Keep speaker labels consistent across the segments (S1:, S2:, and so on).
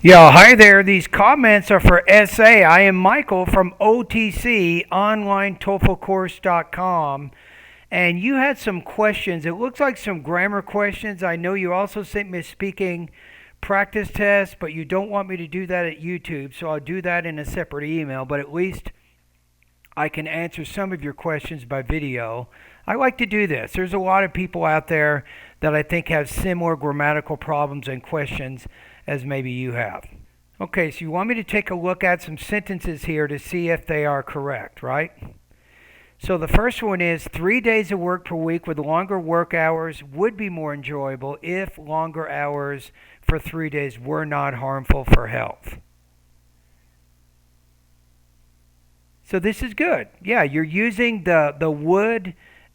S1: Yeah, hi there. These comments are for SA. I am Michael from OTC, OnlineTOEFLCourse.com. And you had some questions. It looks like some grammar questions. I know you also sent me a speaking practice test, but you don't want me to do that at YouTube, so I'll do that in a separate email. But at least I can answer some of your questions by video. I like to do this. There's a lot of people out there that I think have similar grammatical problems and questions as maybe you have. Okay, so you want me to take a look at some sentences here to see if they are correct, right? So the first one is 3 days of work per week with longer work hours would be more enjoyable if longer hours for 3 days were not harmful for health. So this is good. Yeah, you're using the would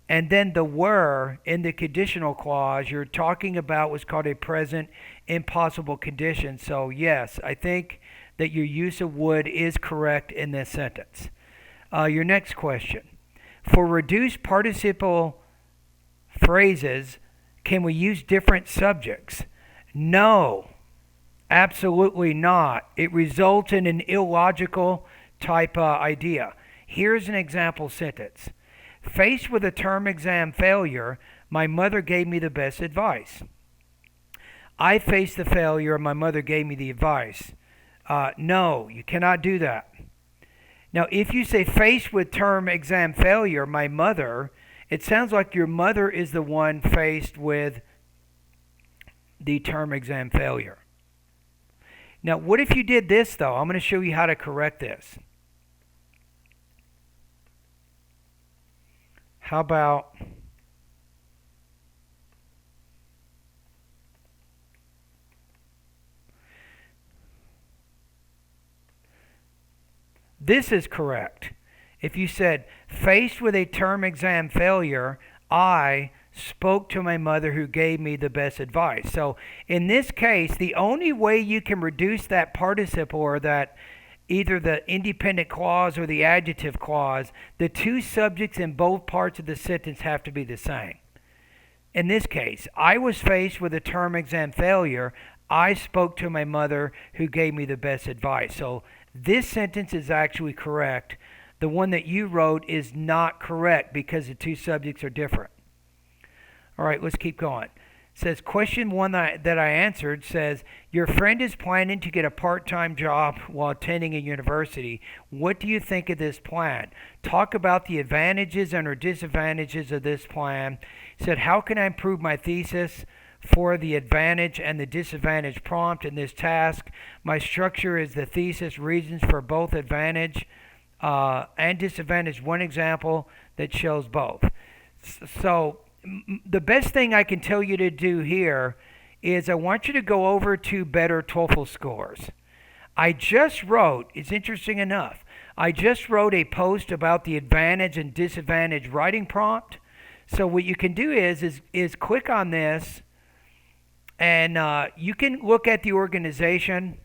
S1: and then the were in the conditional clause. You're talking about what's called a present impossible condition. So yes, I think that your use of would is correct in this sentence. Your next question. For reduced participle phrases, can we use different subjects? No, absolutely not. It results in an illogical type idea. Here's an example sentence. Faced with a term exam failure, my mother gave me the best advice. I faced the failure and my mother gave me the advice. No, you cannot do that. Now, if you say faced with term exam failure, my mother, it sounds like your mother is the one faced with the term exam failure. Now, what if you did this, though? I'm going to show you how to correct this. How about this is correct. If you said, faced with a term exam failure, I spoke to my mother who gave me the best advice. So in this case, the only way you can reduce that participle or that either the independent clause or the adjective clause, the two subjects in both parts of the sentence have to be the same. In this case, I was faced with a term exam failure. I spoke to my mother who gave me the best advice. So this sentence is actually correct. The one that you wrote is not correct because the two subjects are different. All right, let's keep going. It says question one that I answered says, your friend is planning to get a part-time job while attending a university. What do you think of this plan? Talk about the advantages and or disadvantages of this plan. It said, how can I improve my thesis for the advantage and the disadvantage prompt in this task? My structure is the thesis, reasons for both advantage and disadvantage. One example that shows both. So the best thing I can tell you to do here is I want you to go over to Better TOEFL Scores. I just wrote, it's interesting enough, I just wrote a post about the advantage and disadvantage writing prompt. So what you can do is click on this and you can look at the organization.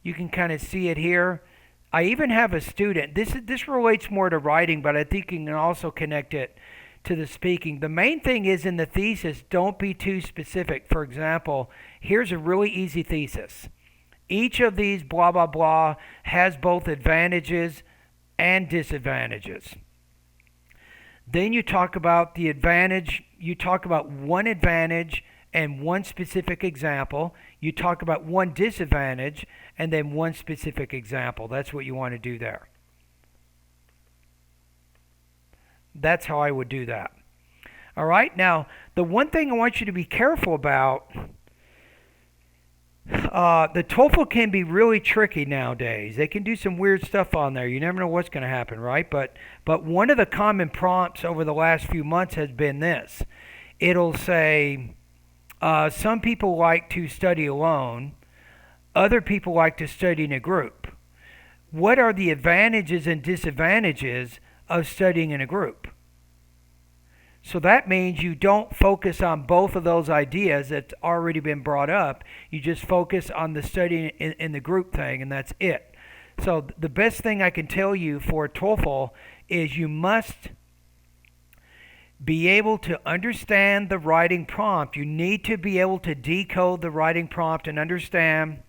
S1: You can kind of see it here. I even have a student. This relates more to writing, but I think you can also connect it to the speaking. The main thing is in the thesis, don't be too specific. For example, here's a really easy thesis. Each of these blah, blah, blah has both advantages and disadvantages. Then you talk about the advantage. You talk about one advantage and one specific example. You talk about one disadvantage and then one specific example. That's what you want to do there. That's how I would do that. All right. Now, the one thing I want you to be careful about, the TOEFL can be really tricky nowadays. They can do some weird stuff on there. You never know what's going to happen, right? But one of the common prompts over the last few months has been this. It'll say, some people like to study alone. Other people like to study in a group. What are the advantages and disadvantages of studying in a group? So that means you don't focus on both of those ideas that's already been brought up. You just focus on the studying in the group thing, and that's it. So the best thing I can tell you for TOEFL is you must be able to understand the writing prompt. You need to be able to decode the writing prompt and understand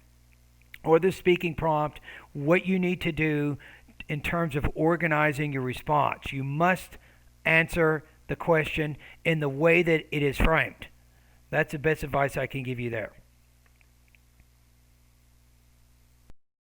S1: or the speaking prompt what you need to do in terms of organizing your response. You must answer the question in the way that it is framed. That's the best advice I can give you there.